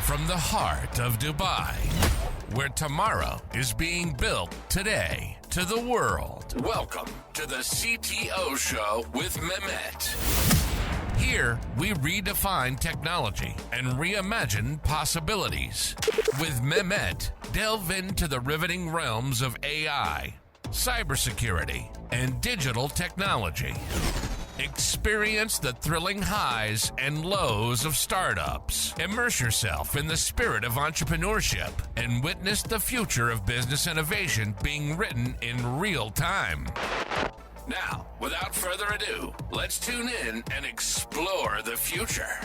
from the heart of Dubai, where tomorrow is being built today, to the world. Welcome to the CTO Show with Mehmet. Here, we redefine technology and reimagine possibilities. With Mehmet, delve into the riveting realms of AI, cybersecurity, and digital technology. Experience the thrilling highs and lows of startups. Immerse yourself in the spirit of entrepreneurship and witness the future of business innovation being written in real time. Now, without further ado, let's tune in and explore the future.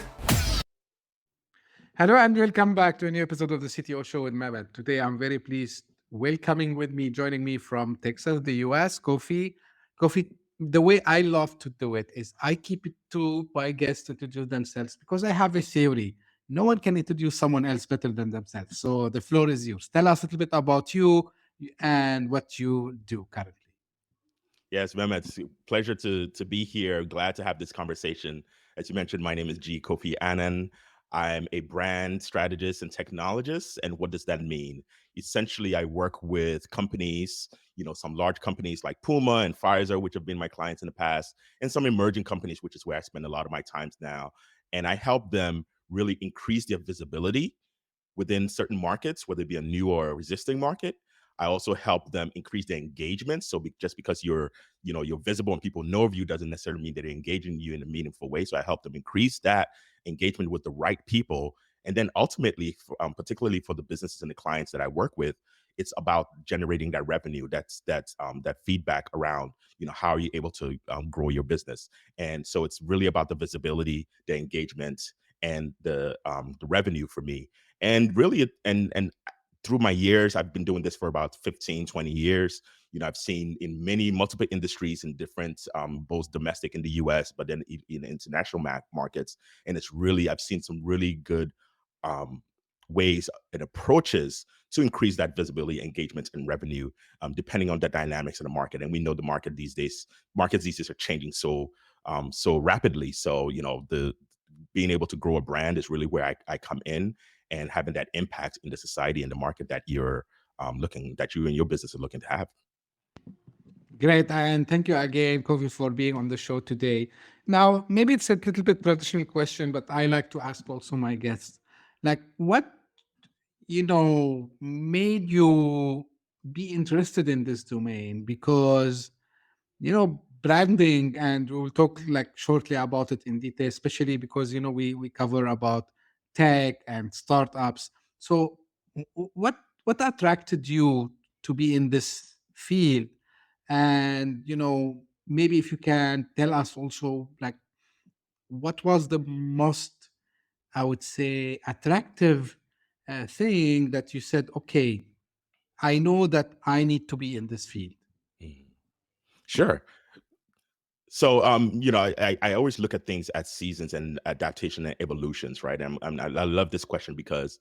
Hello and welcome back to a new episode of the CTO Show with Mehmet. Today, I'm very pleased joining me from Texas, the US, Kofi. Kofi, the way I love to do it is I keep it to my guests to introduce themselves because I have a theory. No one can introduce someone else better than themselves. So the floor is yours. Tell us a little bit about you and what you do currently. Yes, Mehmet, it's a pleasure to be here. Glad to have this conversation. As you mentioned, my name is Kofi Annan. I'm a brand strategist and technologist. And what does that mean? Essentially, I work with companies, some large companies like Puma and Pfizer, which have been my clients in the past, and some emerging companies, which is where I spend a lot of my times now. And I help them really increase their visibility within certain markets, whether it be a new or existing market. I also help them increase their engagement. So just because you're visible and people know of you doesn't necessarily mean that they're engaging you in a meaningful way. So I help them increase that engagement with the right people. And then ultimately, particularly for the businesses and the clients that I work with, it's about generating that revenue. That's that feedback around, how are you able to grow your business? And so it's really about the visibility, the engagement, and the revenue for me. And really, and through my years, I've been doing this for about 15, 20 years. I've seen in multiple industries in different, both domestic in the US, but then in international markets. And I've seen some really good ways and approaches to increase that visibility, engagement, and revenue, depending on the dynamics of the market. And we know the markets these days are changing so rapidly. So, being able to grow a brand is really where I come in, and having that impact in the society and the market that you and your business are looking to have. Great. And thank you again, Kofi, for being on the show today. Now, maybe it's a little bit traditional question, but I like to ask also my guests, like what, made you be interested in this domain? Because, branding, and we'll talk shortly about it in detail, especially because, we cover about tech and startups. So what attracted you to be in this field? And, maybe if you can tell us also, what was the most, I would say, attractive thing that you said, okay, I know that I need to be in this field? Sure. So, I always look at things as seasons and adaptation and evolutions, right? And I love this question because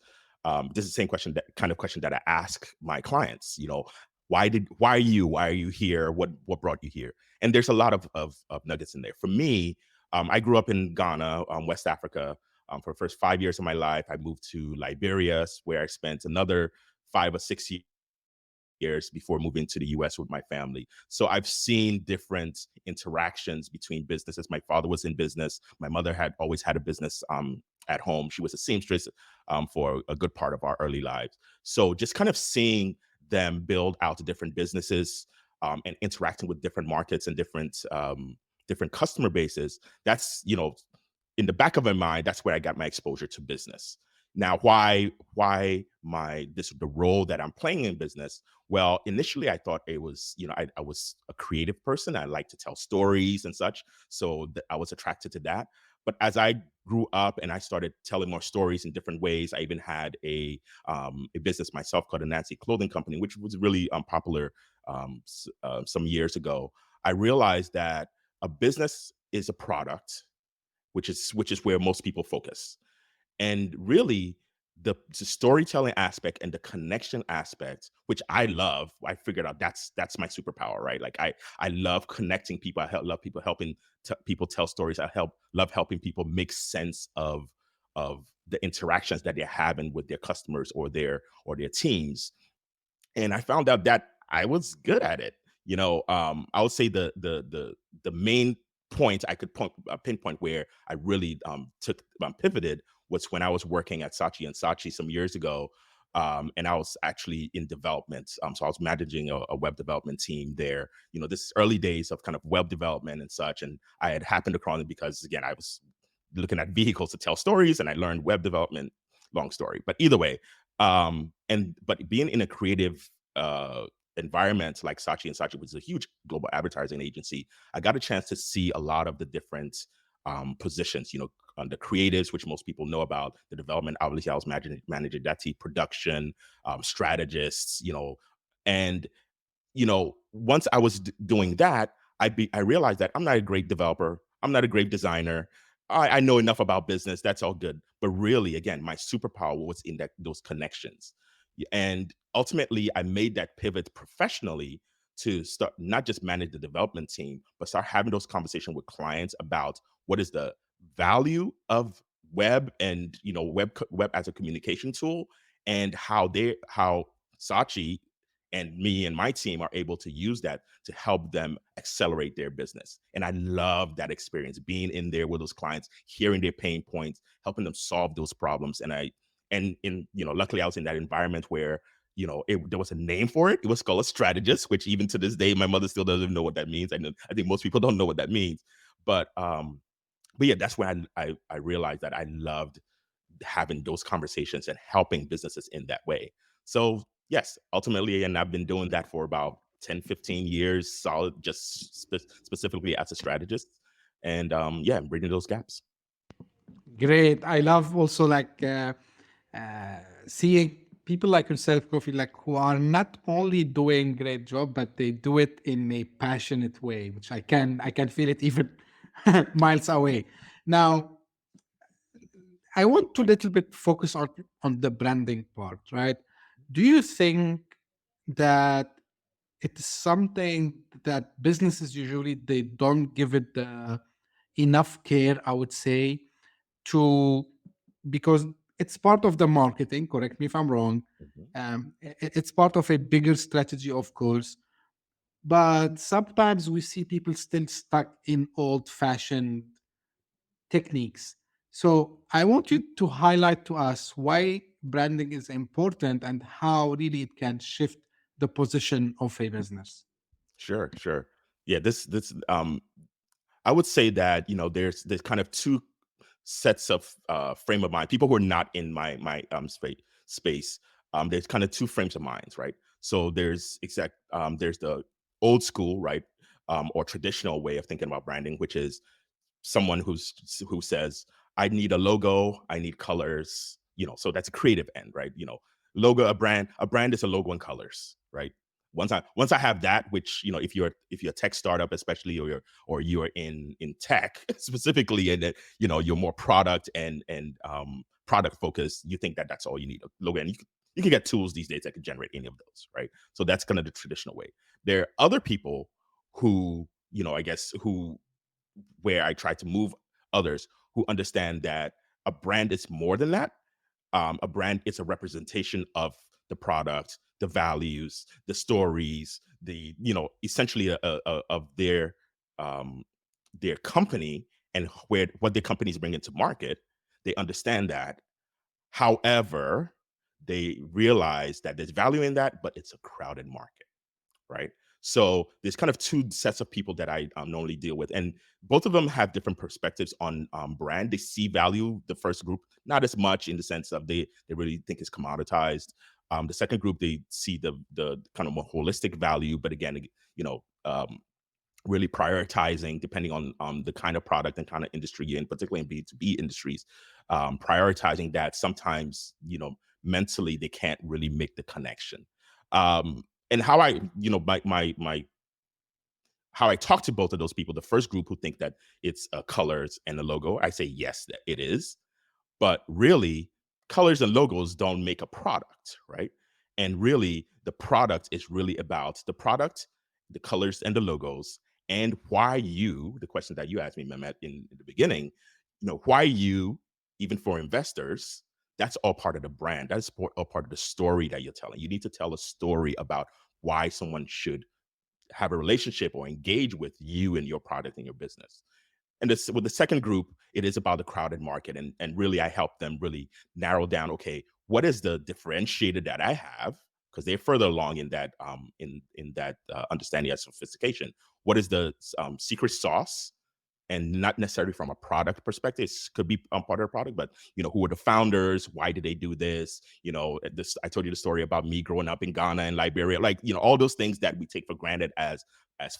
this is the same question, kind of question that I ask my clients. Why are you here? What brought you here? And there's a lot of nuggets in there. For me, I grew up in Ghana, West Africa. For the first 5 years of my life, I moved to Liberia, where I spent another 5 or 6 years before moving to the US with my family. So I've seen different interactions between businesses. My father was in business. My mother had always had a business at home. She was a seamstress for a good part of our early lives. So just kind of seeing them build out to different businesses and interacting with different markets and different customer bases, that's, in the back of my mind, that's where I got my exposure to business. Now, why the role that I'm playing in business? Well, initially I thought it was, I was a creative person. I like to tell stories and such. So I was attracted to that. But as I grew up and I started telling more stories in different ways, I even had a business myself called a Nancy clothing company, which was really popular some years ago. I realized that a business is a product, which is where most people focus. And really, the storytelling aspect and the connection aspect, which I love, I figured out that's my superpower, right? Like I love connecting people. I love people helping people tell stories. I love helping people make sense of of the interactions that they're having with their customers or their teams. And I found out that I was good at it. I would say the main point I could pinpoint where I really pivoted was when I was working at Saatchi and Saatchi some years ago. And I was actually in development. So I was managing a web development team there. This is early days of kind of web development and such. And I had happened across it because, again, I was looking at vehicles to tell stories, and I learned web development. Long story, but either way, but being in a creative environment like Saatchi and Saatchi, which is a huge global advertising agency, I got a chance to see a lot of the different positions, on the creatives, which most people know about, the development. Obviously, I was managing that team, production, strategists, and once I was doing that, I realized that I'm not a great developer. I'm not a great designer. I know enough about business. That's all good. But really, again, my superpower was in those connections. And ultimately, I made that pivot professionally to start not just manage the development team, but start having those conversations with clients about what is the value of web and web as a communication tool, and how Saatchi and me and my team are able to use that to help them accelerate their business. And I love that experience, being in there with those clients, hearing their pain points, helping them solve those problems. Luckily I was in that environment where, there was a name for it. It was called a strategist, which even to this day, my mother still doesn't know what that means. I think most people don't know what that means. But yeah, that's when I realized that I loved having those conversations and helping businesses in that way. So yes, ultimately, and I've been doing that for about 10, 15 years, solid, just specifically as a strategist. And yeah, I'm bridging those gaps. Great. I love also seeing people like yourself, Kofi, like who are not only doing great job, but they do it in a passionate way, which I can feel it even miles away. Now, I want to little bit focus on the branding part, right? Do you think that it is something that businesses usually they don't give it enough care, I would say, to because it's part of the marketing. Correct me if I'm wrong. Mhm. It's part of a bigger strategy, of course. But sometimes we see people still stuck in old-fashioned techniques. So I want you to highlight to us why branding is important and how really it can shift the position of a business. Sure, sure. Yeah, this I would say that there's kind of two sets of frame of mind. People who are not in my space. There's kind of two frames of minds, right? So there's the old school, right, or traditional way of thinking about branding, which is someone who says, I need a logo, I need colors, so that's a creative end, right? Logo, a brand is a logo and colors, right? Once I have that, which, if you're a tech startup, especially, or you're in tech specifically, and you're more product and product focused, you think that that's all you need, a logo. And you can get tools these days that can generate any of those, right? So that's kind of the traditional way. There are other people who, I guess, where I try to move others, who understand that a brand is more than that. A brand is a representation of the product, the values, the stories, essentially of um, their company, and what their company is bringing to market. They understand that. However, they realize that there's value in that, but it's a crowded market, right? So there's kind of two sets of people that I normally deal with, and both of them have different perspectives on brand. They see value. The first group, not as much, in the sense of they really think it's commoditized. The second group, they see the kind of more holistic value, but again, really prioritizing, depending on the kind of product and kind of industry you're in, particularly in B2B industries, prioritizing that. Sometimes, mentally they can't really make the connection. And how I, my how I talk to both of those people, the first group who think that it's colors and the logo, I say yes, that it is. But really, colors and logos don't make a product, right? And really, the product is really about the product, the colors and the logos, and why the question that you asked me, Mehmet, in the beginning, why you even for investors, that's all part of the brand. That's all part of the story that you're telling. You need to tell a story about why someone should have a relationship or engage with you and your product and your business. And this, with the second group, it is about the crowded market. And really, I help them really narrow down, okay, what is the differentiator that I have? Because they're further along in that understanding of sophistication. What is the secret sauce? And not necessarily from a product perspective. It could be part of the product, but who are the founders? Why did they do this? This, I told you the story about me growing up in Ghana and Liberia, like all those things that we take for granted as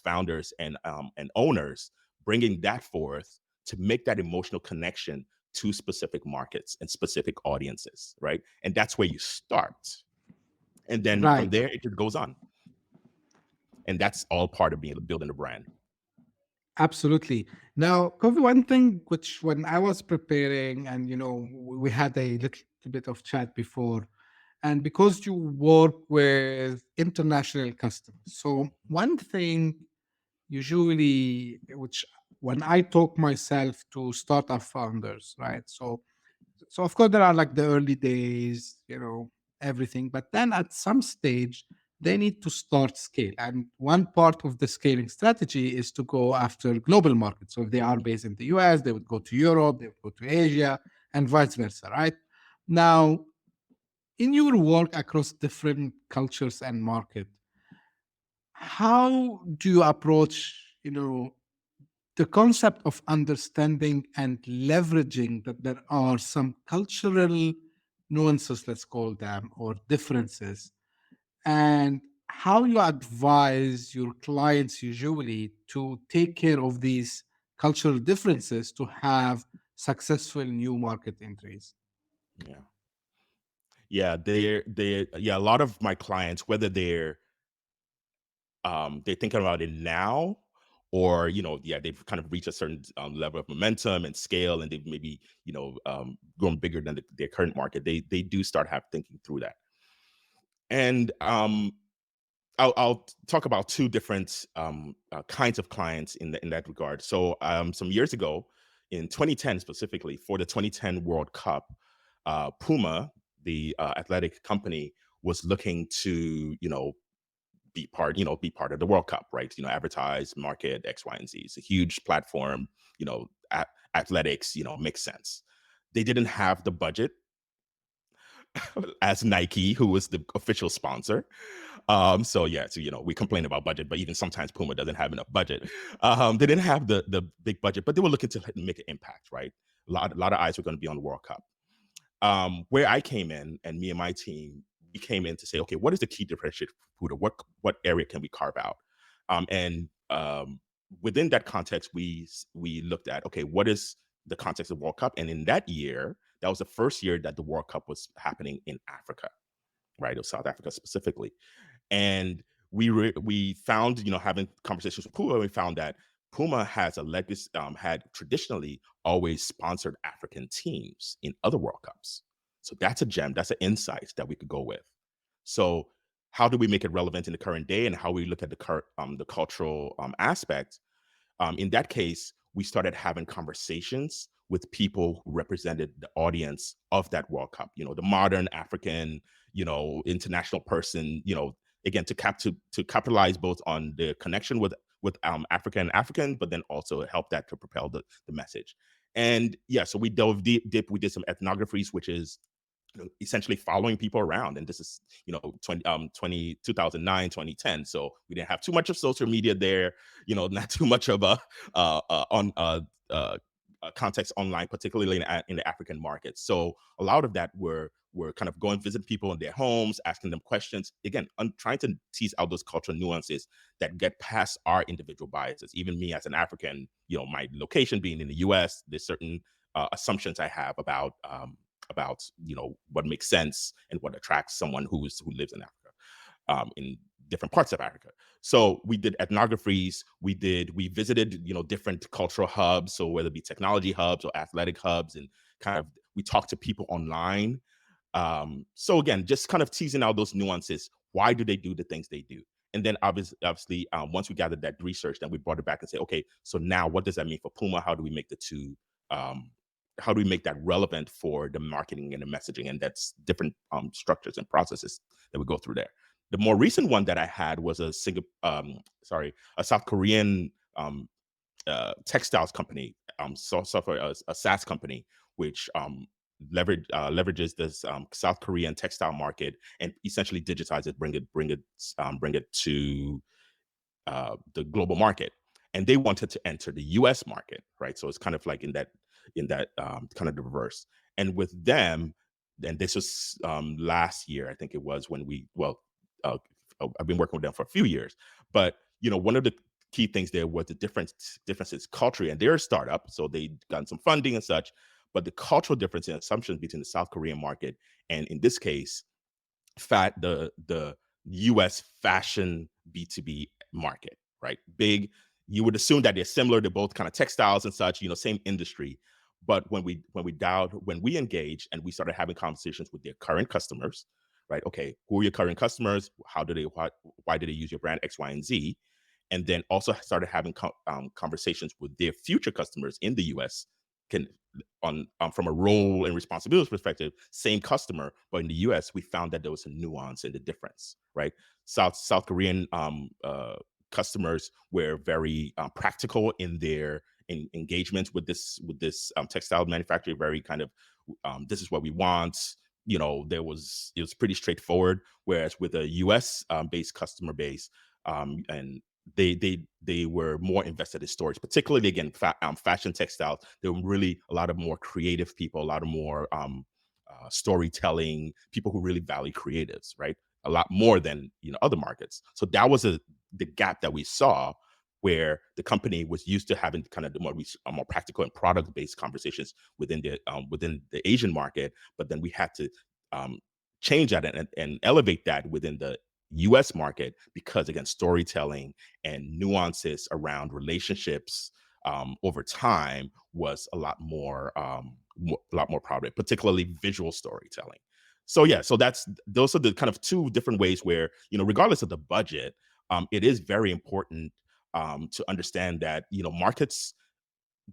founders and owners, bringing that forth to make that emotional connection to specific markets and specific audiences, right? And that's where you start, and then from Right. there it just goes on, and that's all part of building a brand. Absolutely. Now, Kofi, one thing which when I was preparing, and we had a little bit of chat before, and because you work with international customers, so one thing usually, which when I talk myself to startup founders, right? So of course there are like the early days, everything, but then at some stage they need to start scale. And one part of the scaling strategy is to go after global markets. So if they are based in the US, they would go to Europe, they would go to Asia, and vice versa, right? Now, in your work across different cultures and market, how do you approach, the concept of understanding and leveraging that there are some cultural nuances, let's call them, or differences, and how you advise your clients usually to take care of these cultural differences to have successful new market entries? Yeah. Yeah, a lot of my clients, whether they're thinking about it now, or they've kind of reached a certain level of momentum and scale, and they've maybe grown bigger than their current market. They do start thinking through that. And I'll talk about two different kinds of clients in that regard. So some years ago, in 2010 specifically, for the 2010 World Cup, Puma, the athletic company, was looking to be part of the World Cup, right? Advertise, market X, Y, and Z. It's a huge platform. Athletics, makes sense. They didn't have the budget as Nike, who was the official sponsor. So we complain about budget, but even sometimes Puma doesn't have enough budget. They didn't have the big budget, but they were looking to make an impact, right? A lot of eyes were going to be on the World Cup. Where I came in, and me and my team, we came in to say, okay, what is the key differentiator for Huda? What area can we carve out? And within that context, we looked at, okay, what is the context of World Cup? And in that year, that was the first year that the World Cup was happening in Africa, right? It was South Africa specifically. And we found, having conversations with Puma, we found that Puma has a legacy, had traditionally always sponsored African teams in other World Cups. So that's a gem, that's an insight that we could go with. So how do we make it relevant in the current day, and how we look at the cultural aspect? In that case, we started having conversations with people who represented the audience of that World Cup. The modern African, international person. Again, to capitalize both on the connection with Africa and African, but then also help that to propel the message. And so we dove deep. We did some ethnographies, which is essentially following people around. And this is 2009, 2010, so we didn't have too much of social media there, not too much of context online, particularly in the African market. So a lot of that were kind of going visit people in their homes, asking them questions, again, trying to tease out those cultural nuances that get past our individual biases. Even me as an African, my location being in the US, there's certain assumptions I have about what makes sense and what attracts someone who lives in Africa, in different parts of Africa. So we did ethnographies. We visited different cultural hubs, so whether it be technology hubs or athletic hubs, and kind of we talked to people online. So again, just kind of teasing out those nuances. Why do they do the things they do? And then obviously, once we gathered that research, then we brought it back and said, okay, so now what does that mean for Puma? How do we make the two how do we make that relevant for the marketing and the messaging? And that's different structures and processes that we go through there. The more recent one that I had was a South Korean textiles company, software, a SaaS company, which leverages this South Korean textile market and essentially digitize it, bring it to the global market. And they wanted to enter the U.S. market, right? So it's kind of like in that kind of the reverse. And with them, and this was last year, I think it was when I've been working with them for a few years, but one of the key things there was the differences culturally, and they're a startup, so they got some funding and such, but the cultural difference and assumptions between the South Korean market and, in this case, the U.S. fashion B2B market, right? Big. You would assume that they're similar. They're both kind of textiles and such, same industry. But when we engaged and we started having conversations with their current customers, right? Okay, who are your current customers? Why do they use your brand X, Y, and Z? And then also started having conversations with their future customers in the U.S. From a role and responsibility perspective, same customer, but in the U.S. we found that there was a nuance in the difference, right? South Korean customers were very practical in their engagements with this textile manufacturer. Very kind of this is what we want. It was pretty straightforward. Whereas with a U.S. Based customer base, and they were more invested in stories, particularly again fashion textiles. There were really a lot of more creative people, a lot of more storytelling people who really value creatives, right? A lot more than other markets. So that was the gap that we saw, where the company was used to having kind of the more practical and product based conversations within the Asian market, but then we had to change that and elevate that within the US market, because again, storytelling and nuances around relationships over time was a lot more prominent, particularly visual storytelling. So yeah, so those are the kind of two different ways where, regardless of the budget, it is very important to understand that,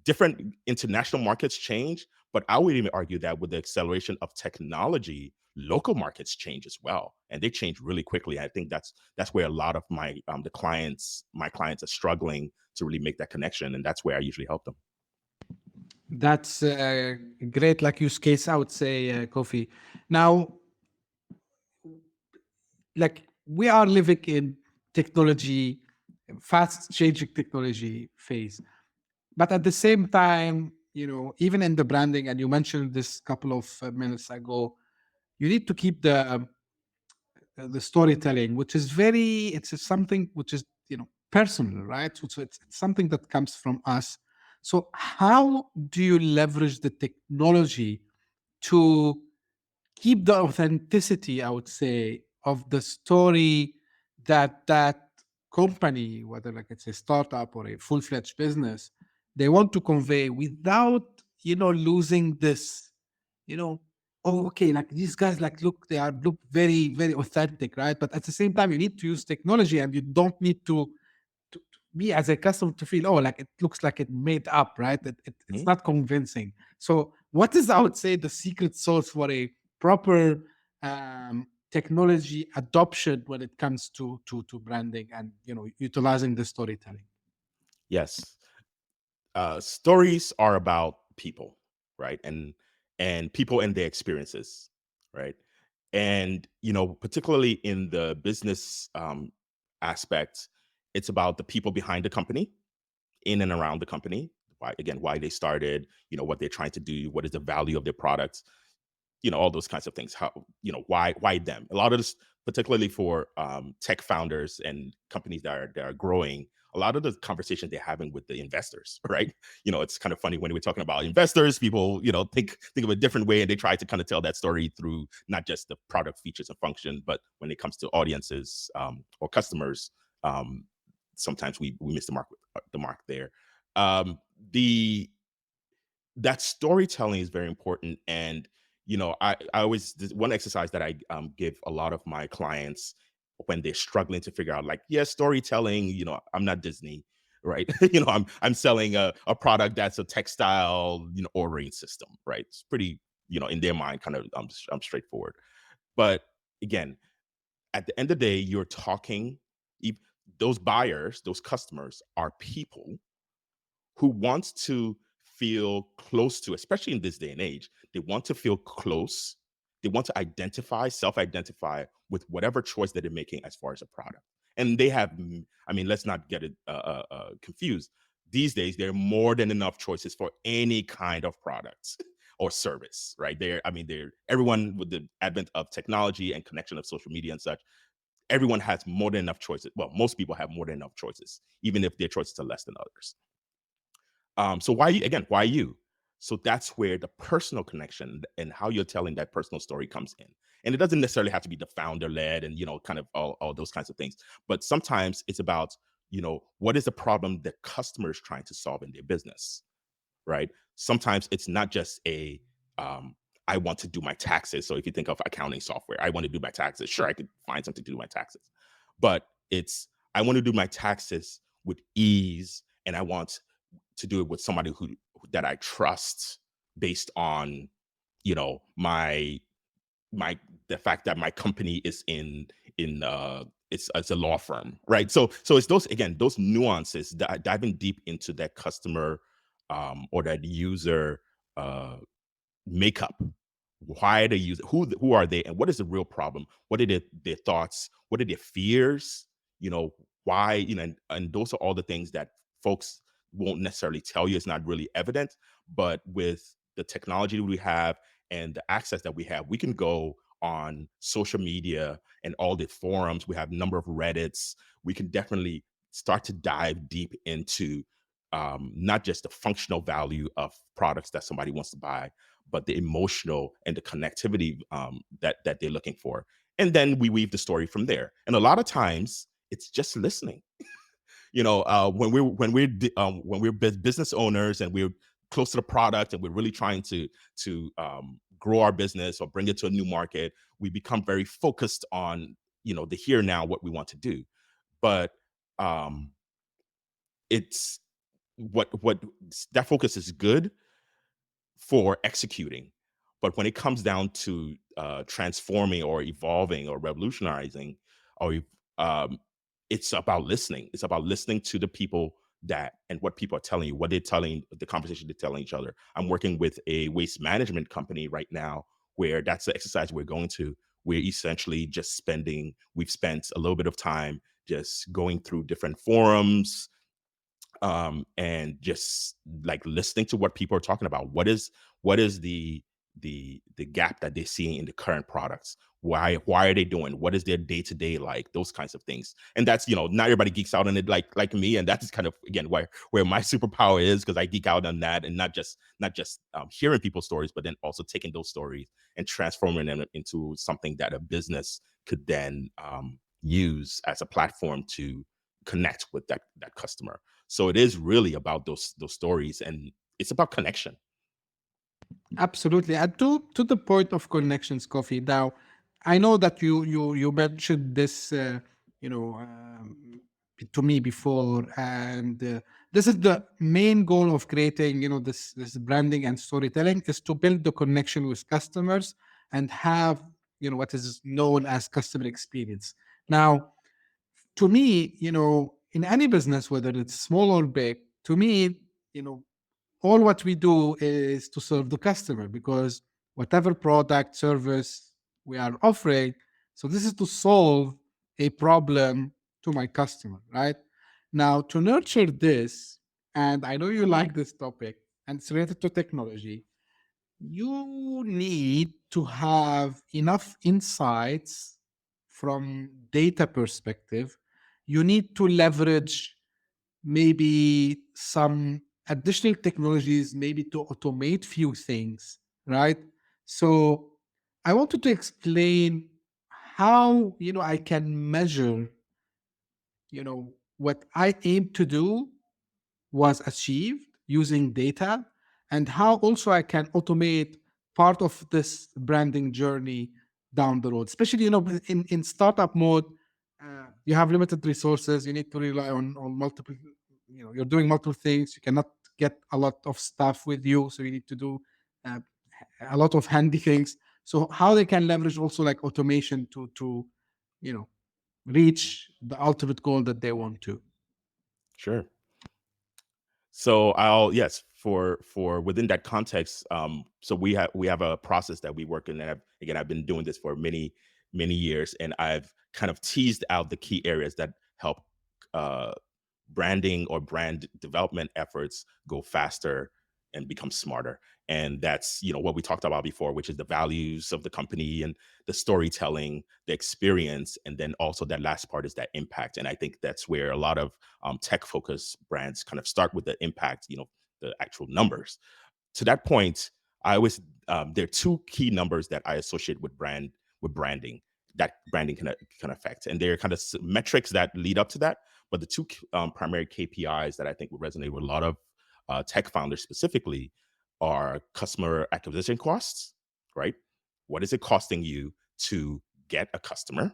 different international markets change, but I would even argue that with the acceleration of technology, local markets change as well, and they change really quickly. I think that's where a lot of my clients are struggling to really make that connection, and that's where I usually help them. That's a great use case, I would say, Kofi. Now, we are living in technology, fast changing technology phase. But at the same time, even in the branding, and you mentioned this couple of minutes ago, you need to keep the storytelling, which is it's something which is personal, right? So it's something that comes from us. So how do you leverage the technology to keep the authenticity, I would say, of the story that company, whether it's a startup or a full-fledged business, they want to convey, without losing this, oh, okay, these guys look very, very authentic, right? But at the same time, you need to use technology, and you don't need to be as a customer to feel, it looks like it made up, right? It's not convincing. So what is, I would say, the secret sauce for a proper technology adoption when it comes to branding and utilizing the storytelling? Yes, stories are about people, right? And people and their experiences, right? And particularly in the business aspect, it's about the people behind the company, in and around the company. Why they started, what they're trying to do, what is the value of their products, all those kinds of things. How, why them? A lot of this, particularly for tech founders and companies that are growing, a lot of the conversations they're having with the investors, right? It's kind of funny when we're talking about investors, people, think of a different way, and they try to kind of tell that story through not just the product features and function, but when it comes to audiences or customers, sometimes we miss the mark there. That storytelling is very important. And I always, one exercise that I give a lot of my clients when they're struggling to figure out, storytelling, I'm not Disney, right? I'm selling a product that's a textile, ordering system, right? It's pretty, in their mind, kind of I'm straightforward. But again, at the end of the day, you're talking, those buyers, those customers are people who wants to feel close to, especially in this day and age, they want to feel close. They want to self-identify with whatever choice that they're making as far as a product. And they have, let's not get it confused. These days, there are more than enough choices for any kind of products or service, right? Everyone, with the advent of technology and connection of social media and such, everyone has more than enough choices. Well, most people have more than enough choices, even if their choices are less than others. So why you? So that's where the personal connection and how you're telling that personal story comes in. And it doesn't necessarily have to be the founder led and, kind of all those kinds of things. But sometimes it's about, what is the problem that customer is trying to solve in their business, right? Sometimes it's not just I want to do my taxes. So if you think of accounting software, I want to do my taxes. Sure, I could find something to do my taxes. But it's, I want to do my taxes with ease, and I want to do it with somebody that I trust, based on, my the fact that my company is in it's a law firm, right? So it's those nuances, diving deep into that customer or that user makeup. Why are they using, who are they, and what is the real problem? What are their thoughts? What are their fears? Why, and those are all the things that folks won't necessarily tell you. It's not really evident, but with the technology we have and the access that we have, we can go on social media and all the forums. We have a number of Reddits. We can definitely start to dive deep into not just the functional value of products that somebody wants to buy, but the emotional and the connectivity that they're looking for. And then we weave the story from there. And a lot of times it's just listening. When we're business owners and we're close to the product and we're really trying to grow our business or bring it to a new market, we become very focused on, the here now, what we want to do. But it's what that focus is good for executing. But when it comes down to transforming or evolving or revolutionizing, or it's about listening. It's about listening to the people and what people are telling you, what they're telling, the conversation they're telling each other. I'm working with a waste management company right now where that's the exercise we're going to. We're essentially we've spent a little bit of time just going through different forums, and just like listening to what people are talking about. What is the gap that they're seeing in the current products? Why are they doing? What is their day-to-day like? Those kinds of things. And that's, not everybody geeks out on it like me. And that's kind of, again, where my superpower is, because I geek out on that, and not just hearing people's stories, but then also taking those stories and transforming them into something that a business could then use as a platform to connect with that customer. So it is really about those stories, and it's about connection. Absolutely. And to the point of connections, Kofi. Now, I know that you mentioned this, to me before, and this is the main goal of creating, this branding and storytelling, is to build the connection with customers and have, what is known as customer experience. Now, to me, in any business, whether it's small or big, to me, all what we do is to serve the customer, because whatever product, service we are offering, so this is to solve a problem to my customer, right? Now, to nurture this, and I know you like this topic, and it's related to technology, you need to have enough insights from data perspective. You need to leverage maybe some additional technologies, maybe to automate few things, right? So I wanted to explain how, I can measure, what I aim to do was achieved using data, and how also I can automate part of this branding journey down the road. Especially, in startup mode, you have limited resources. You need to rely on multiple you're doing multiple things. You cannot get a lot of stuff with you, so you need to do uh, a lot of handy things. So how they can leverage also like automation to you know reach the ultimate goal that they want to. Sure. So I'll yes for within that context. So we have a process that we work in, and I've been doing this for many years, and I've kind of teased out the key areas that help uh, branding or brand development efforts go faster and become smarter. And that's what we talked about before, which is the values of the company and the storytelling, the experience, and then also that last part is that impact. And I think that's where a lot of tech focused brands kind of start with the impact, the actual numbers. To that point, I always there are two key numbers that I associate with branding that branding can affect, and they're kind of metrics that lead up to that. But the two primary KPIs that I think would resonate with a lot of tech founders specifically are customer acquisition costs, right? What is it costing you to get a customer?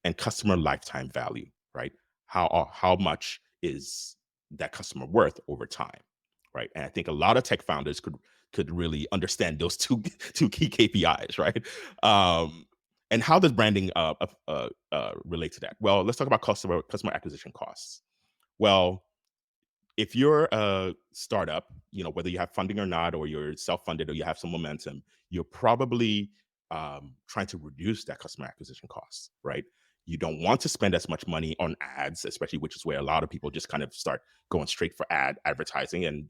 And customer lifetime value, right? How much is that customer worth over time, right? And I think a lot of tech founders could really understand those two key KPIs, right? And how does branding relate to that? Well, let's talk about customer acquisition costs. Well, if you're a startup, whether you have funding or not, or you're self-funded or you have some momentum, you're probably trying to reduce that customer acquisition costs, right? You don't want to spend as much money on ads, especially, which is where a lot of people just kind of start going straight for advertising. And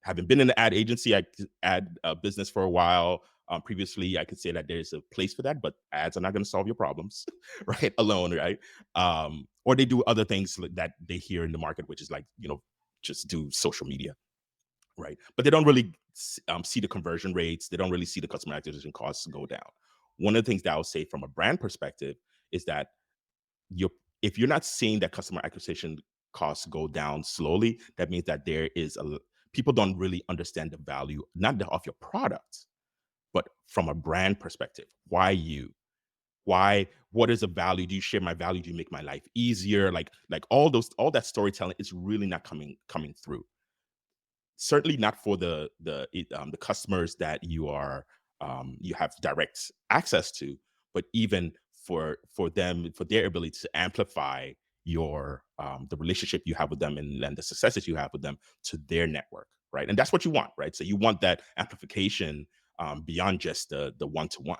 having been in the ad agency, ad business for a while, previously, I could say that there's a place for that, but ads are not going to solve your problems, right? Alone, right? Or they do other things that they hear in the market, which is like just do social media, right? But they don't really see the conversion rates. They don't really see the customer acquisition costs go down. One of the things that I would say from a brand perspective is that if you're not seeing that customer acquisition costs go down slowly, that means that people don't really understand the value, not of your product, but from a brand perspective. Why you? Why? What is the value? Do you share my value? Do you make my life easier? Like all that storytelling is really not coming through. Certainly not for the customers that you have direct access to, but even for them, for their ability to amplify your the relationship you have with them and the successes you have with them to their network, right? And that's what you want, right? So you want that amplification beyond just the one-to-one.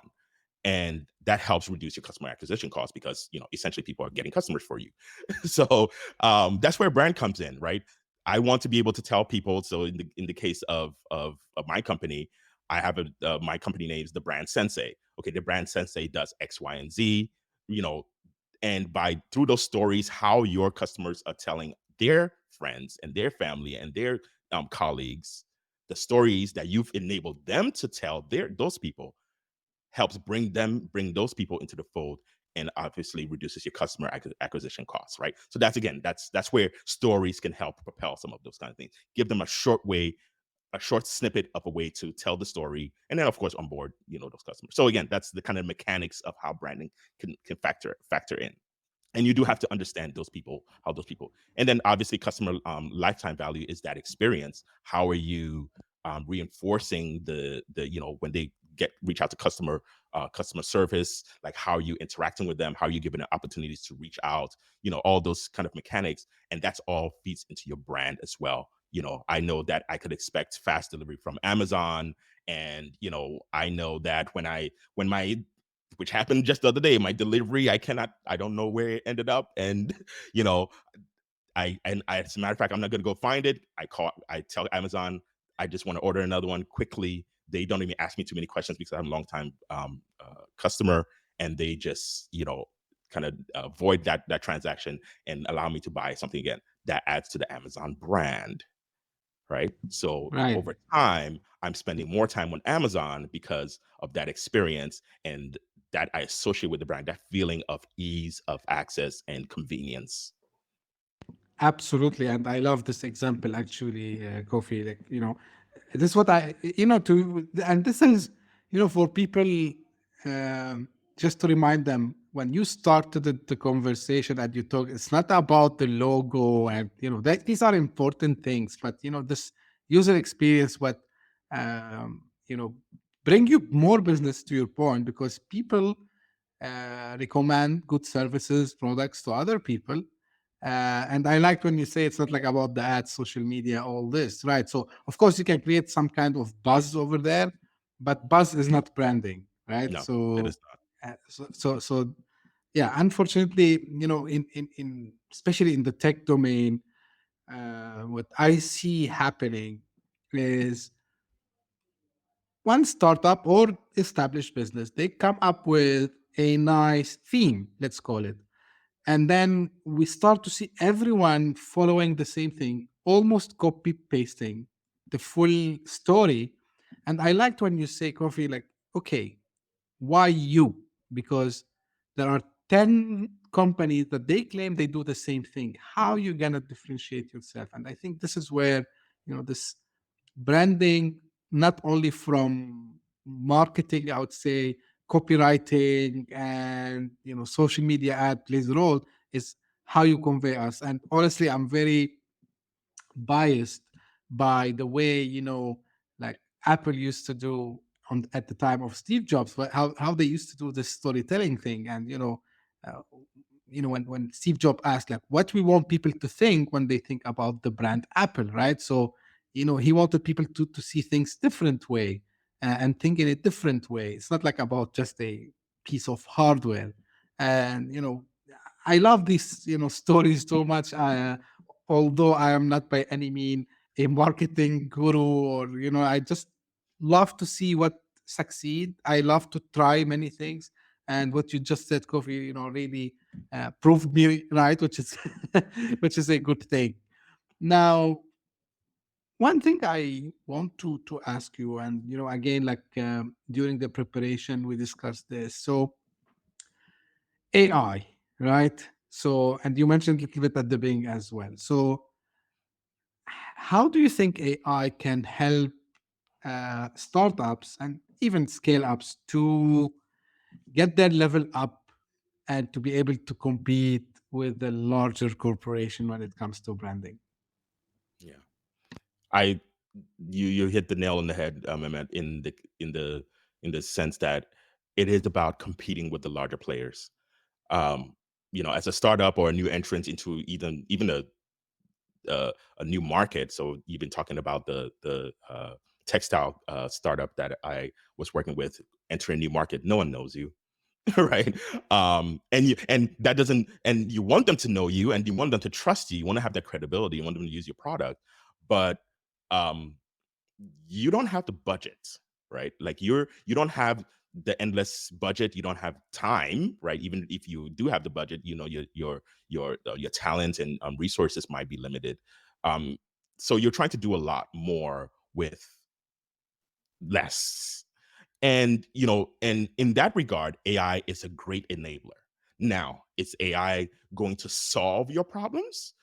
And that helps reduce your customer acquisition costs because essentially people are getting customers for you. So that's where brand comes in, right? I want to be able to tell people. So in the case of my company, I have my company name is the Brand Sensei. Okay, the Brand Sensei does X, Y, and Z. And through those stories, how your customers are telling their friends and their family and their colleagues the stories that you've enabled them to tell those people helps bring those people into the fold, and obviously reduces your customer acquisition costs, right? So that's where stories can help propel some of those kind of things. Give them a short snippet of a way to tell the story, and then of course onboard those customers. So again, that's the kind of mechanics of how branding can factor in. And you do have to understand how those people, and then obviously customer lifetime value is that experience. How are you reinforcing the when they reach out to customer service, like how are you interacting with them, how are you giving them opportunities to reach out, all those kind of mechanics, and that's all feeds into your brand as well. I know that I could expect fast delivery from Amazon, and I know that when my which happened just the other day, my delivery, I don't know where it ended up, and as a matter of fact, I'm not going to go find it. I tell Amazon, I just want to order another one quickly. They don't even ask me too many questions because I'm a long time customer, and they just kind of avoid that transaction and allow me to buy something again. That adds to the Amazon brand, right? So Right. over time, I'm spending more time on Amazon because of that experience and that I associate with the brand, that feeling of ease of access and convenience. Absolutely, and I love this example actually, Kofi. Like this is what and this is for people, just to remind them when you started the conversation and you talk, it's not about the logo and that these are important things, but this user experience, what um, you know bring you more business, to your point, because people recommend good services, products to other people. And I liked when you say it's not like about the ads, social media, all this, right? So of course you can create some kind of buzz over there, but buzz is not branding, right? No, it is not. So yeah, unfortunately, in especially in the tech domain, what I see happening is one startup or established business, they come up with a nice theme, let's call it. And then we start to see everyone following the same thing, almost copy pasting the full story. And I liked when you say, Coffee, like, okay, why you? Because there are 10 companies that they claim they do the same thing. How you gonna differentiate yourself? And I think this is where, this branding, not only from marketing, I would say copywriting and social media ad plays a role, is how you convey us. And honestly, I'm very biased by the way like Apple used to do at the time of Steve Jobs, but how they used to do this storytelling thing. And uh, when Steve Jobs asked, like, what we want people to think when they think about the brand Apple, right? So he wanted people to see things different way, and think in a different way. It's not like about just a piece of hardware. And I love these stories so much. Although I am not by any mean a marketing guru, or I just love to see what succeed. I love to try many things, and what you just said, Kofi, really proved me right, which is which is a good thing. Now, one thing I want to ask you, and again, like during the preparation, we discussed this. So AI, right? So, and you mentioned a little bit at the beginning as well. So, how do you think AI can help startups and even scale ups to get their level up and to be able to compete with the larger corporation when it comes to branding? Yeah, I you hit the nail on the head, Mehmet, in the sense that it is about competing with the larger players. Um, as a startup or a new entrant into even a new market. So you've been talking about the textile startup that I was working with entering a new market. No one knows you, right? And that doesn't, and you want them to know you, and you want them to trust you. You want to have that credibility. You want them to use your product, but um, you don't have the budget, right? Like you don't have the endless budget. You don't have time, right? Even if you do have the budget, your talent and resources might be limited. Um, so you're trying to do a lot more with less. And in that regard, AI is a great enabler. Now, is AI going to solve your problems?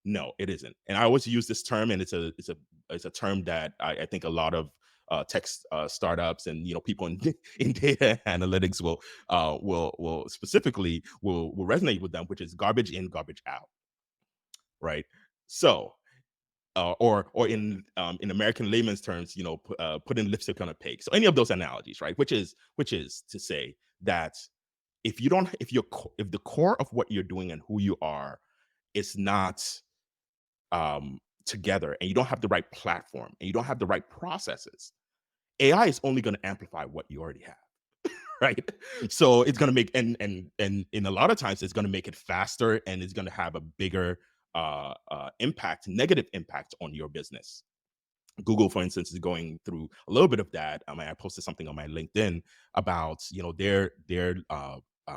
No, it isn't. And I always use this term, and it's a term that I think a lot of tech startups and people in in data analytics will specifically will resonate with them, which is garbage in, garbage out, right? So or in American layman's terms, putting lipstick on a pig. So any of those analogies, right? Which is to say that if the core of what you're doing and who you are is not together, and you don't have the right platform, and you don't have the right processes, AI is only going to amplify what you already have. Right, so it's going to make and in a lot of times it's going to make it faster, and it's going to have a bigger negative impact on your business. Google, for instance, is going through a little bit of that. I posted something on my LinkedIn about their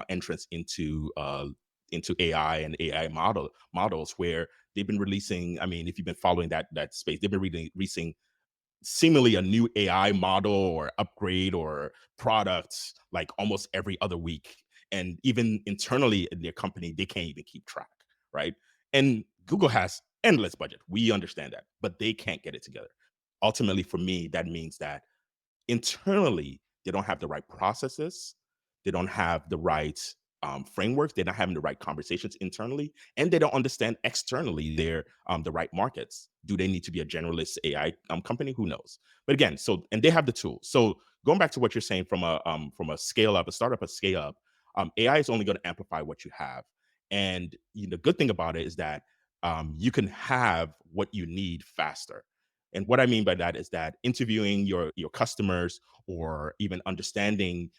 entrance into AI and AI models, where they've been releasing. I mean, if you've been following that space, they've been releasing seemingly a new AI model or upgrade or products like almost every other week. And even internally in their company, they can't even keep track, right? And Google has endless budget. We understand that, but they can't get it together. Ultimately, for me, that means that internally, they don't have the right processes. They don't have the right frameworks. They're not having the right conversations internally, and they don't understand externally the right markets. Do they need to be a generalist AI company? Who knows? But again, and they have the tools. So going back to what you're saying from a scale up, a startup, a scale up, AI is only going to amplify what you have. And the good thing about it is that you can have what you need faster. And what I mean by that is that interviewing your customers, or even understanding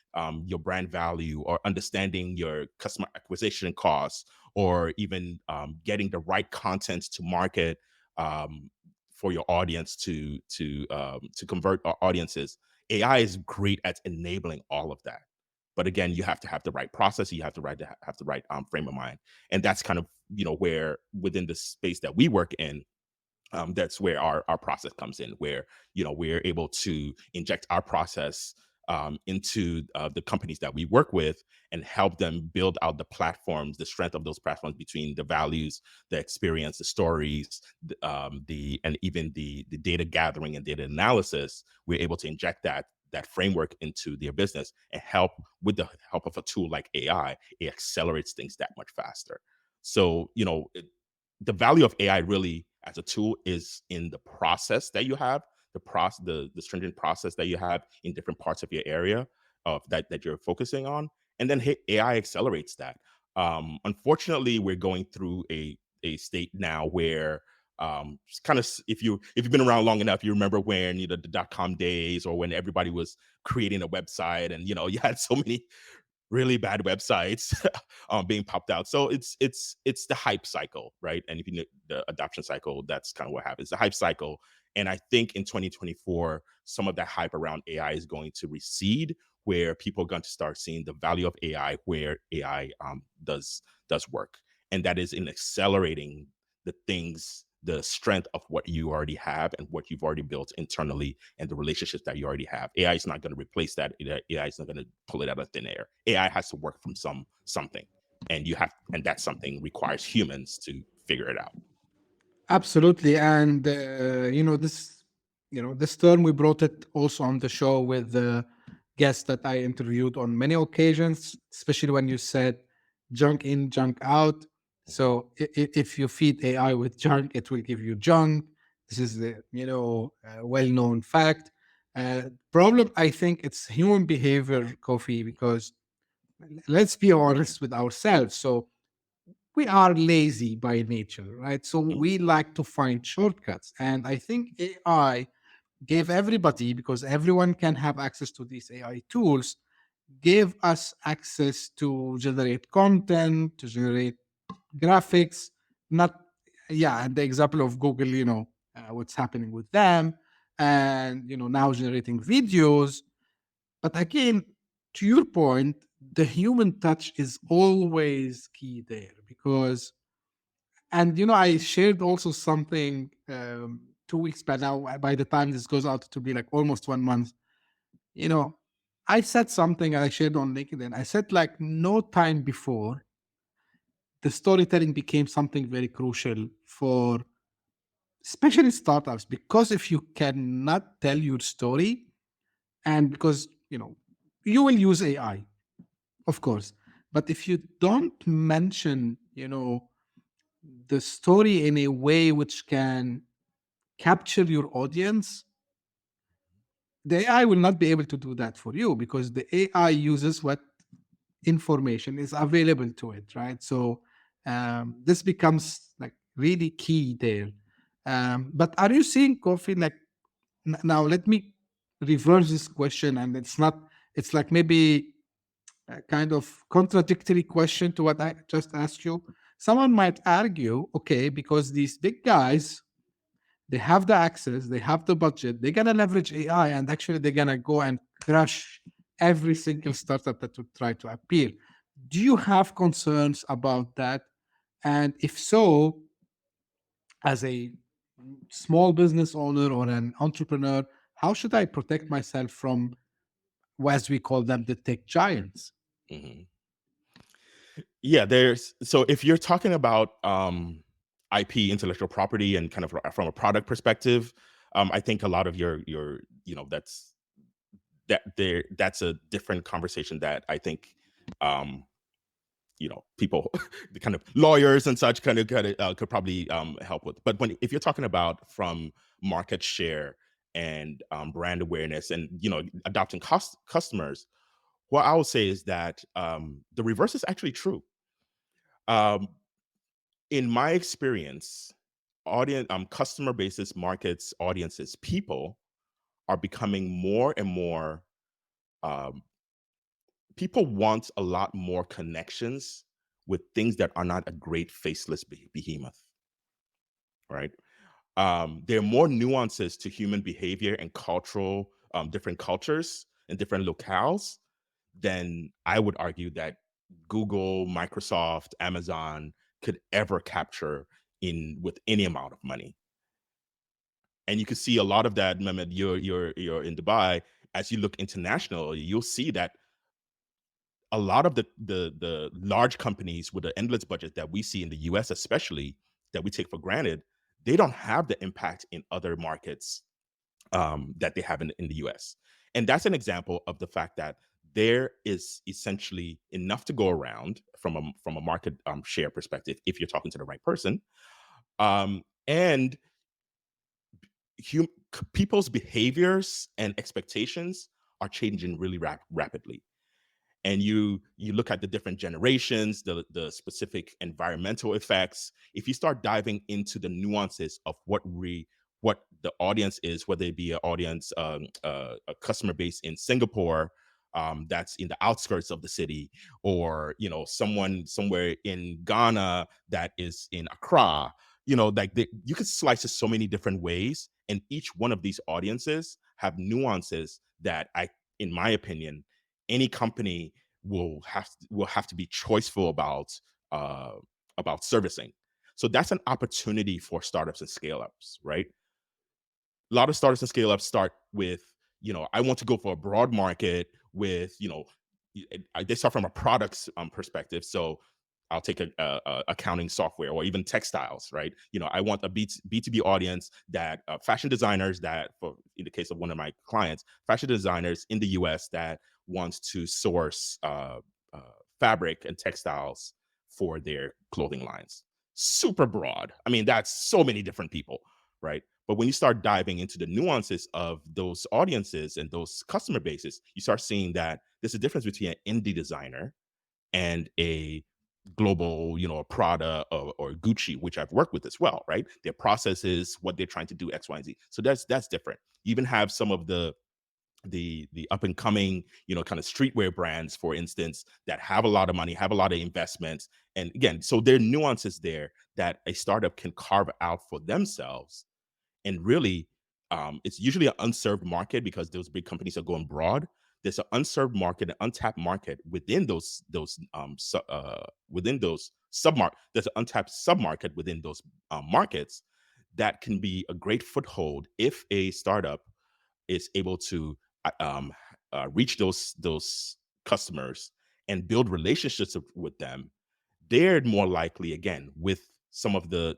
your brand value, or understanding your customer acquisition costs, or even getting the right content to market for your audience to convert our audiences. AI is great at enabling all of that. But again, you have to have the right process. You have to have the right frame of mind, and that's kind of where within the space that we work in, that's where our process comes in, where we're able to inject our process into the companies that we work with, and help them build out the platforms, the strength of those platforms between the values, the experience, the stories, and even the data gathering and data analysis. We're able to inject that framework into their business, and help with the help of a tool like AI. It accelerates things that much faster. So the value of AI really as a tool is in the process that you have, the stringent process that you have in different parts of your area of that you're focusing on, and then AI accelerates that. Unfortunately, we're going through a state now where kind of, if you've been around long enough, you remember when the .com days, or when everybody was creating a website, and you had so many really bad websites being popped out. So it's the hype cycle, right? And if you know the adoption cycle, that's kind of what happens, the hype cycle. And I think in 2024, some of that hype around AI is going to recede, where people are going to start seeing the value of AI, where AI does work. And that is in accelerating the strength of what you already have, and what you've already built internally, and the relationships that you already have. AI is not going to replace that. AI is not going to pull it out of thin air. AI has to work from something, and that something requires humans to figure it out. Absolutely. And this term, we brought it also on the show with the guests that I interviewed on many occasions, especially when you said junk in, junk out. So if you feed AI with junk, it will give you junk. This is the well-known fact. Problem, I think it's human behavior, Kofi, because let's be honest with ourselves. So we are lazy by nature, right? So Mhm. we like to find shortcuts. And I think AI gave everybody, because everyone can have access to these AI tools, gave us access to generate content, to generate graphics, not, yeah, and the example of Google, what's happening with them, and, now generating videos. But again, to your point, the human touch is always key there, because, and I shared also something 2 weeks by now. By the time this goes out, to be like almost 1 month. You know, I said something, I shared on LinkedIn. I said, like, no time before, the storytelling became something very crucial for especially startups, because if you cannot tell your story, and because you will use AI, of course, but if you don't mention the story in a way which can capture your audience, the AI will not be able to do that for you, because the AI uses what information is available to it, right? So this becomes like really key there. But are you seeing, Kofi, like, now let me reverse this question, and it's like maybe a kind of contradictory question to what I just asked you. Someone might argue, okay, because these big guys, they have the access, they have the budget, they're gonna leverage AI, and actually they're gonna go and crush every single startup that would try to appear. Do you have concerns about that? And if so, as a small business owner or an entrepreneur, how should I protect myself from, as we call them, the tech giants? Mhm. Yeah, so if you're talking about IP, intellectual property, and kind of from a product perspective, I think a lot of your that's a different conversation that I think um people, the kind of lawyers and such kind of could probably help with. But if you're talking about from market share and brand awareness and adopting customers, what I would say is that the reverse is actually true. In my experience, customer bases, markets, audiences, people are becoming more and more. People want a lot more connections with things that are not a great faceless behemoth, right? There are more nuances to human behavior and cultural, different cultures and different locales than I would argue that Google, Microsoft, Amazon could ever capture with any amount of money. And you can see a lot of that, Mehmet. You're in Dubai. As you look international, you'll see that a lot of the large companies with the endless budget that we see in the US, especially, that we take for granted, they don't have the impact in other markets that they have in the US. And that's an example of the fact that there is essentially enough to go around from a market share perspective, if you're talking to the right person. And people's behaviors and expectations are changing really rapidly. And you look at the different generations, the specific environmental effects. If you start diving into the nuances of what the audience is, whether it be an audience, a customer base in Singapore that's in the outskirts of the city, or someone somewhere in Ghana that is in Accra, you could slice it so many different ways, and each one of these audiences have nuances that in my opinion, any company will have to be choiceful about servicing. So that's an opportunity for startups and scale-ups, right? A lot of startups and scale-ups start with, I want to go for a broad market with, they start from a products perspective. So I'll take a accounting software or even textiles, right? I want a B2B audience that fashion designers that, in the case of one of my clients, fashion designers in the US that wants to source fabric and textiles for their clothing lines. Super broad. I mean, that's so many different people, right? But when you start diving into the nuances of those audiences and those customer bases, you start seeing that there's a difference between an indie designer and a global, a Prada or Gucci, which I've worked with as well, right? Their processes, what they're trying to do, X, Y, and Z. So that's different. You even have some of the up and coming, kind of streetwear brands, for instance, that have a lot of money, have a lot of investments. And again, so there are nuances there that a startup can carve out for themselves. And really, it's usually an unserved market because those big companies are going broad. There's an unserved market, an untapped market within those submarket. There's an untapped submarket within those markets that can be a great foothold if a startup is able to reach those customers and build relationships with them. They're more likely, again, with some of the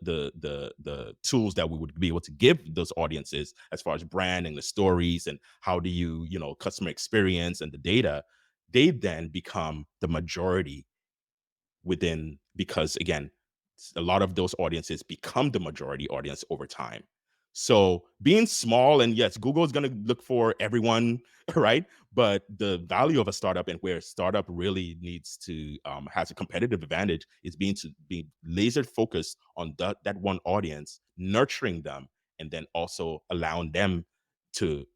tools that we would be able to give those audiences as far as brand and the stories and how do you customer experience and the data, they then become the majority within, because again, a lot of those audiences become the majority audience over time. So being small, and yes, Google is going to look for everyone, right? But the value of a startup and where a startup really needs to has a competitive advantage is being laser focused on that one audience, nurturing them, and then also allowing them to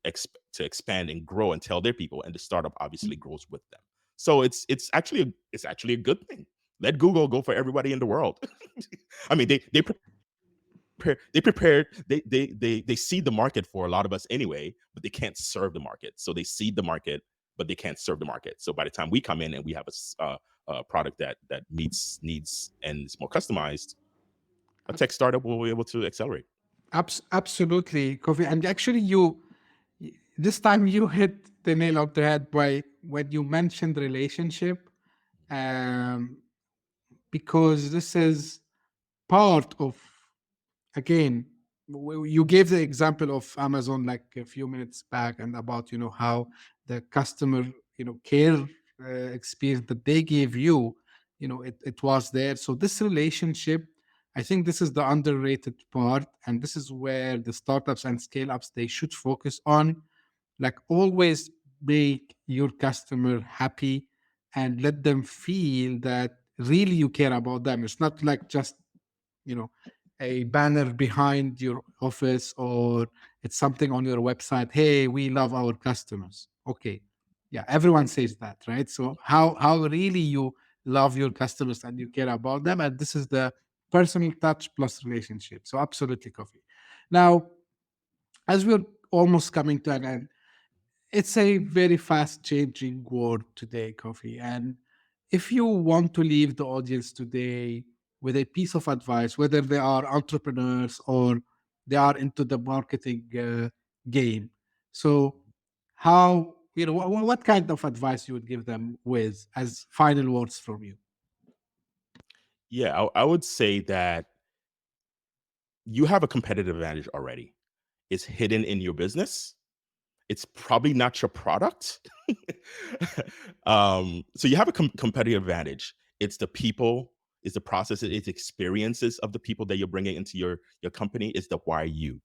expand and grow and tell their people, and the startup obviously grows with them. So it's actually a good thing. Let Google go for everybody in the world. I mean, they seed the market for a lot of us anyway, but they can't serve the market. So they seed the market, but they can't serve the market. So by the time we come in and we have a product that meets needs and is more customized, a tech startup will be able to accelerate. Absolutely, Kofi. And actually, this time you hit the nail on the head by when you mentioned relationship, because this is part of, again, you gave the example of Amazon like a few minutes back, and about how the customer care experience that they give you it was there. So this relationship, I think this is the underrated part, and this is where the startups and scale ups, they should focus on. Like, always make your customer happy and let them feel that really you care about them. It's not like just, you know a banner behind your office, or it's something on your website, hey, we love our customers. Okay, yeah, everyone says that, right? So how really you love your customers and you care about them, and this is the personal touch plus relationship. So absolutely, Coffee. Now, as we're almost coming to an end, it's a very fast changing world today, Coffee. And if you want to leave the audience today with a piece of advice, whether they are entrepreneurs or they are into the marketing game, so how, what kind of advice you would give them with as final words from you? Yeah, I would say that you have a competitive advantage already. It's hidden in your business. It's probably not your product. So you have a competitive advantage. It's the people, it's the processes, it's experiences of the people that you're bringing into your company. It's the why you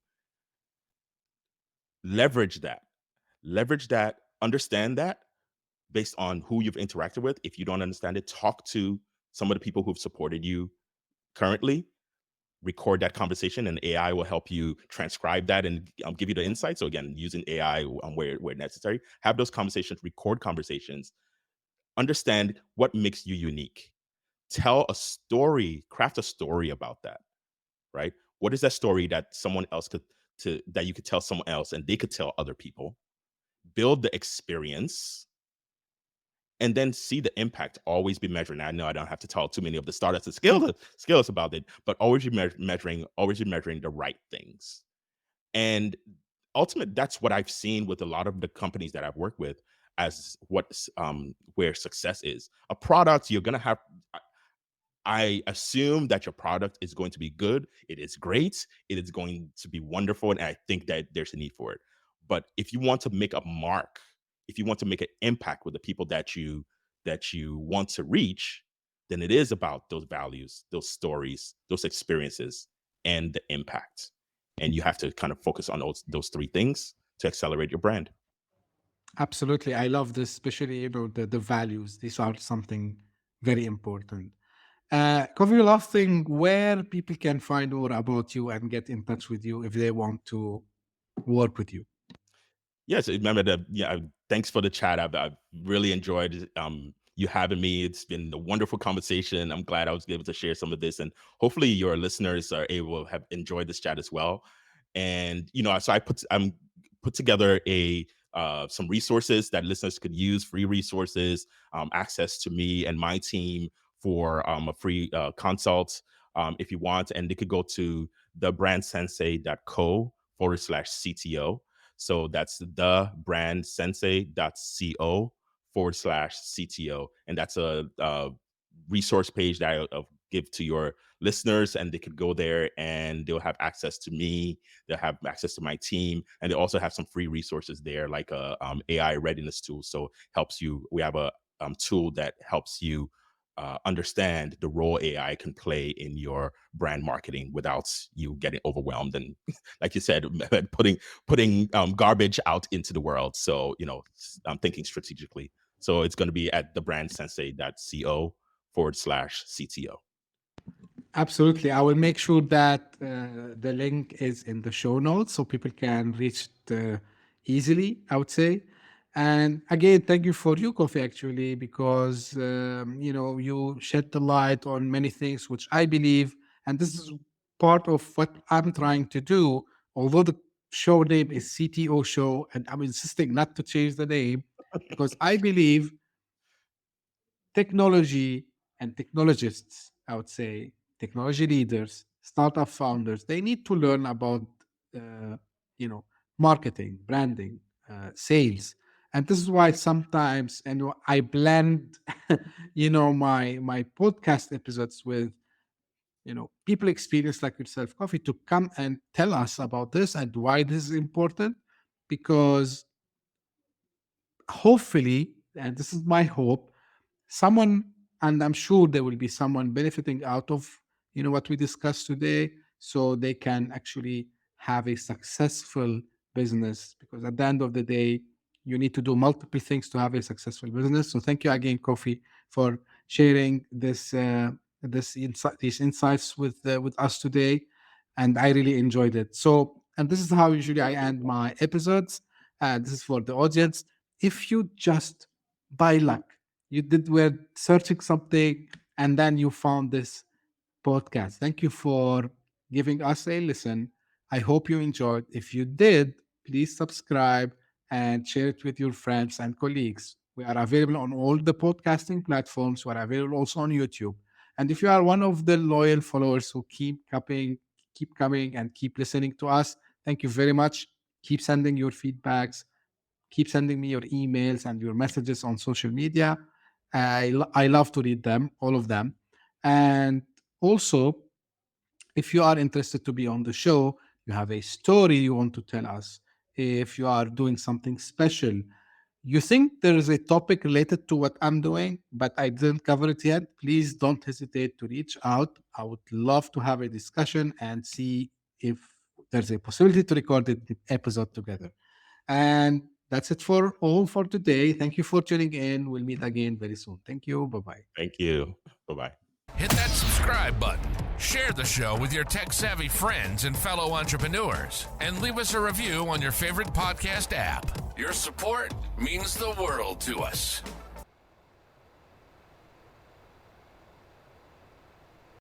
leverage that, understand that based on who you've interacted with. If you don't understand it, talk to some of the people who've supported you currently, record that conversation, and AI will help you transcribe that and give you the insight. So again, using AI where necessary, have those conversations, record conversations, understand what makes you unique, tell a story, craft a story about that, right? What is that story that someone else that you could tell someone else and they could tell other people? Build the experience, and then see the impact. Always be measuring. I know I don't have to tell too many of the startups to scale us about it, but always be always be measuring the right things. And ultimately, that's what I've seen with a lot of the companies that I've worked with as where success is. A product, you're gonna have. I assume that your product is going to be good. It is great. It is going to be wonderful. And I think that there's a need for it. But if you want to make a mark, if you want to make an impact with the people that you want to reach, then it is about those values, those stories, those experiences, and the impact. And you have to kind of focus on those three things to accelerate your brand. Absolutely. I love this, especially, the values. These are something very important. Cover, last thing, where people can find more about you and get in touch with you if they want to work with you. Yes, remember that. Yeah, thanks for the chat. I've really enjoyed you having me. It's been a wonderful conversation. I'm glad I was able to share some of this, and hopefully your listeners are able to have enjoyed this chat as well. And so I'm put together a some resources that listeners could use, free resources, access to me and my team for a free consult if you want, and they could go to thebrandsensei.co/CTO. So that's thebrandsensei.co/CTO. And that's a resource page that I'll give to your listeners, and they could go there and they'll have access to me. They'll have access to my team, and they also have some free resources there, like a AI readiness tool. So helps you. We have a tool that helps you understand the role AI can play in your brand marketing without you getting overwhelmed and, like you said, putting garbage out into the world. So I'm thinking strategically. So it's going to be at thebrandsensei.co/CTO. Absolutely. I will make sure that the link is in the show notes so people can reach it easily, I would say. And again, thank you for you, Kofi, actually, because you shed the light on many things which I believe, and this is part of what I'm trying to do. Although the show name is CTO Show, and I'm insisting not to change the name because I believe technology and technologists, I would say, technology leaders, startup founders, they need to learn about, uh, you know, marketing, branding, sales. And this is why sometimes, and I blend, my podcast episodes with, people experience like yourself, Coffee, to come and tell us about this and why this is important. Because hopefully, and this is my hope, someone and I'm sure there will be someone benefiting out of what we discussed today, so they can actually have a successful business, because at the end of the day you need to do multiple things to have a successful business. So thank you again, Kofi, for sharing these insights with us today, and I really enjoyed it. So, and this is how usually I end my episodes. This is for the audience. If you just by luck were searching something and then you found this podcast, thank you for giving us a listen. I hope you enjoyed. If you did, please subscribe and share it with your friends and colleagues. We are available on all the podcasting platforms. We are available also on YouTube. And if you are one of the loyal followers who keep coming and keep listening to us, thank you very much. Keep sending your feedbacks. Keep sending me your emails and your messages on social media. I love to read them, all of them. And also, if you are interested to be on the show, you have a story you want to tell us, if you are doing something special, you think there is a topic related to what I'm doing, but I didn't cover it yet, please don't hesitate to reach out. I would love to have a discussion and see if there's a possibility to record the episode together. And that's it for today. Thank you for tuning in. We'll meet again very soon. Thank you. Bye-bye. Thank you. Bye-bye. Hit that subscribe button, share the show with your tech-savvy friends and fellow entrepreneurs, and leave us a review on your favorite podcast app. Your support means the world to us.